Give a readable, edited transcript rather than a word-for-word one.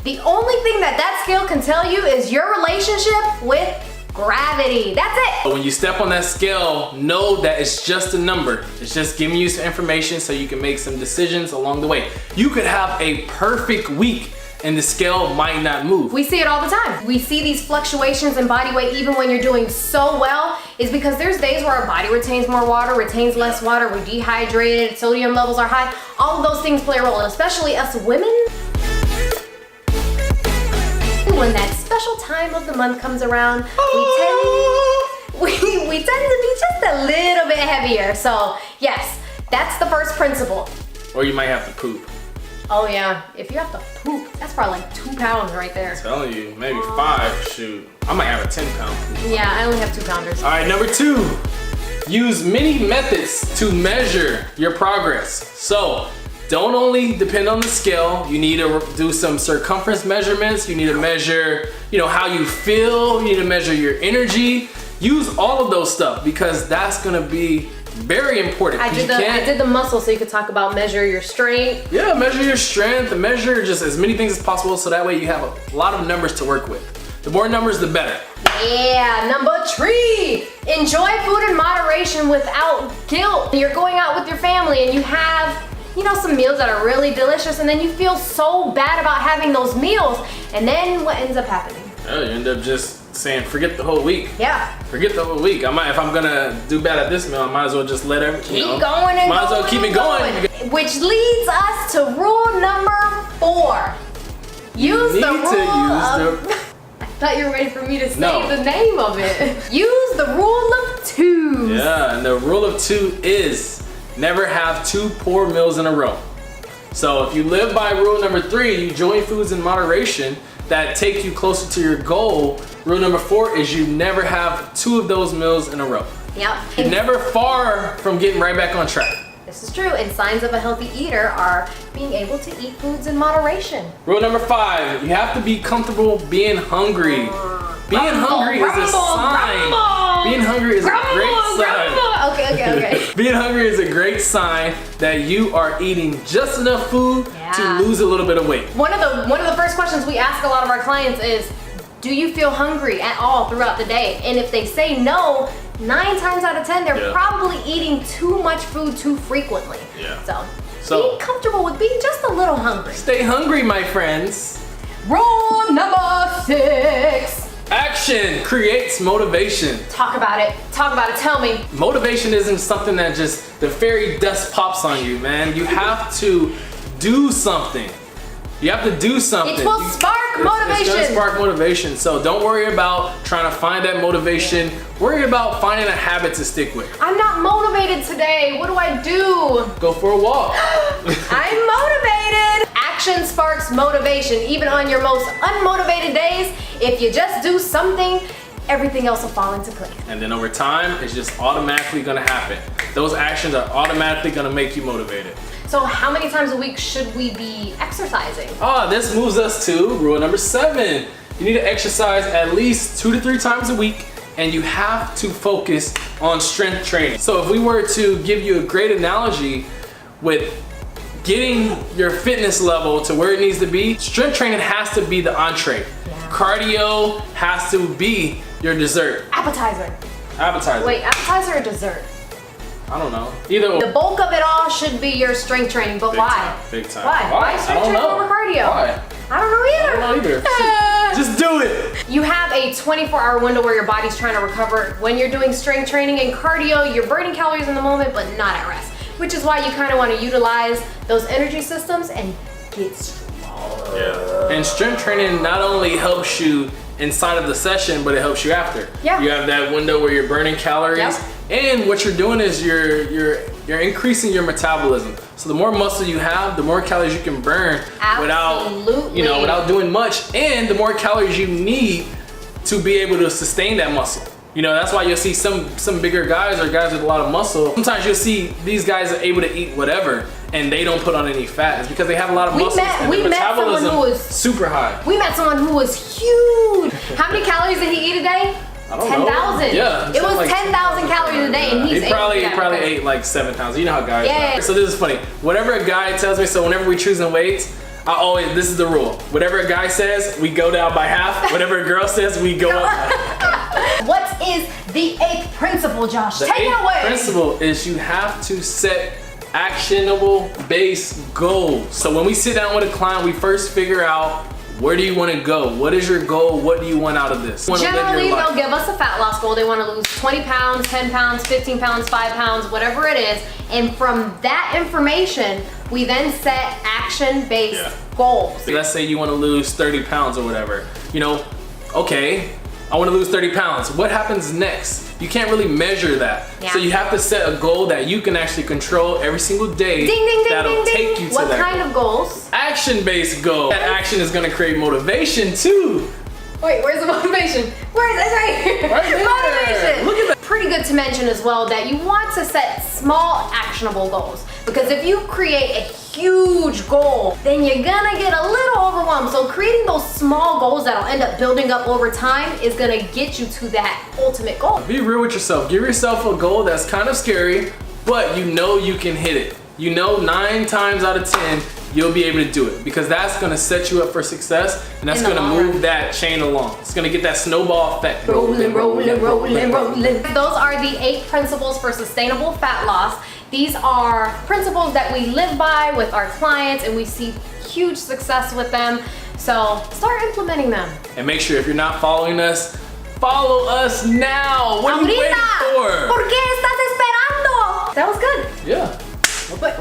The only thing that scale can tell you is your relationship with gravity. That's it. When you step on that scale, know that it's just a number. It's just giving you some information so you can make some decisions along the way. You could have a perfect week and the scale might not move. We see it all the time. We see these fluctuations in body weight even when you're doing so well, is because there's days where our body retains more water, retains less water, we're dehydrated, sodium levels are high. All of those things play a role, and especially us women. When that special time of the month comes around, we tend to be just a little bit heavier. So yes, that's the first principle. Or you might have to poop. Oh yeah, if you have to poop, that's probably like 2 pounds right there. I'm telling you, maybe 5, shoot. I might have a 10-pound poop. Yeah, I only have 2 pounders. All right, number 2, use many methods to measure your progress. So don't only depend on the scale, you need to do some circumference measurements, you need to measure, how you feel, you need to measure your energy. Use all of those stuff because that's gonna be very important. I did the muscle so you could talk about measure your strength. Yeah, measure your strength, measure just as many things as possible so that way you have a lot of numbers to work with. The more numbers, the better. Yeah, number 3, enjoy food in moderation without guilt. You're going out with your family and you have some meals that are really delicious and then you feel so bad about having those meals, and then what ends up happening? Oh, you end up just saying, forget the whole week. Yeah. Forget the whole week. If I'm gonna do bad at this meal, I might as well just let everything keep going and might as well keep it going. Which leads us to rule number 4. Use the rule of... I thought you were ready for me to say the name of it. Use the rule of 2s. Yeah, and the rule of 2 is never have 2 poor meals in a row. So if you live by rule number 3, you enjoy foods in moderation that take you closer to your goal. Rule number 4 is you never have 2 of those meals in a row. Yep. You're never far from getting right back on track. This is true, and signs of a healthy eater are being able to eat foods in moderation. Rule number 5, you have to be comfortable being hungry. Being hungry is a sign. Being hungry is a great sign. Okay. Being hungry is a great sign that you are eating just enough food to lose a little bit of weight. One of the first questions we ask a lot of our clients is, do you feel hungry at all throughout the day? And if they say no, 9 times out of 10, they're probably eating too much food too frequently. Yeah. So being comfortable with being just a little hungry. Stay hungry, my friends. Rule number 6. Action creates motivation. Talk about it. Tell me. Motivation isn't something that just the fairy dust pops on you, man. You have to do something. You have to do something. It will spark motivation. It's gonna spark motivation. So don't worry about trying to find that motivation. Worry about finding a habit to stick with. I'm not motivated today. What do I do? Go for a walk. I'm motivated. Action sparks motivation. Even on your most unmotivated days, if you just do something, everything else will fall into place. And then over time, it's just automatically gonna happen. Those actions are automatically gonna make you motivated. So how many times a week should we be exercising? This moves us to rule number 7. You need to exercise at least 2 to 3 times a week, and you have to focus on strength training. So if we were to give you a great analogy with getting your fitness level to where it needs to be, strength training has to be the entree. Cardio has to be your dessert. Appetizer. Wait, appetizer or dessert? I don't know. Either or. The bulk of it all should be your strength training, but why? Big time. Why strength training over cardio? Why? I don't know either. Just do it. You have a 24-hour window where your body's trying to recover. When you're doing strength training and cardio, you're burning calories in the moment, but not at rest. Which is why you kind of want to utilize those energy systems and get strong. Yeah. And strength training not only helps you inside of the session, but it helps you after. Yeah. You have that window where you're burning calories. Yep. And what you're doing is you're increasing your metabolism. So the more muscle you have, the more calories you can burn without doing much, and the more calories you need to be able to sustain that muscle. That's why you'll see some bigger guys or guys with a lot of muscle. Sometimes you'll see these guys are able to eat whatever and they don't put on any fat. It's because they have a lot of muscle and their metabolism is super high. We met someone who was huge. How many calories did he eat a day? I don't know. 10,000. Yeah. It was like 10,000 calories a day, and he probably ate like 7 pounds. You know how guys are. So this is funny. Whatever a guy tells me, so whenever we choosing weights, this is the rule. Whatever a guy says, we go down by half. Whatever a girl says, we go up. What is the 8th principle, Josh? Take it away. The 8th principle is you have to set actionable base goals. So when we sit down with a client, we first figure out, where do you want to go? What is your goal? What do you want out of this? Generally, they'll give us a fat loss goal. They want to lose 20 pounds, 10 pounds, 15 pounds, 5 pounds, whatever it is. And from that information, we then set action-based goals. Let's say you want to lose 30 pounds or whatever. You know, okay, I want to lose 30 pounds. What happens next? You can't really measure that. Yeah. So you have to set a goal that you can actually control every single day. Ding, ding, ding, that'll ding, take ding. you to what that kind goal. Of goals? Action-based goal. That action is going to create motivation too. Wait, where's the motivation? Where is it? Right here. Right there. Motivation. Look at that. Pretty good to mention as well that you want to set small actionable goals, because if you create a huge goal, then you're gonna get a little overwhelmed. So creating those small goals that'll end up building up over time is gonna get you to that ultimate goal. Be real with yourself. Give yourself a goal that's kind of scary, but you know you can hit it. You know 9 times out of 10, you'll be able to do it, because that's gonna set you up for success, and that's gonna move that chain along. It's gonna get that snowball effect. Rolling, rolling, rolling, rolling. Those are the 8 principles for sustainable fat loss. These are principles that we live by with our clients, and we see huge success with them. So start implementing them. And make sure, if you're not following us, follow us now. What are you waiting for? ¿Por qué estás esperando? That was good. Yeah. But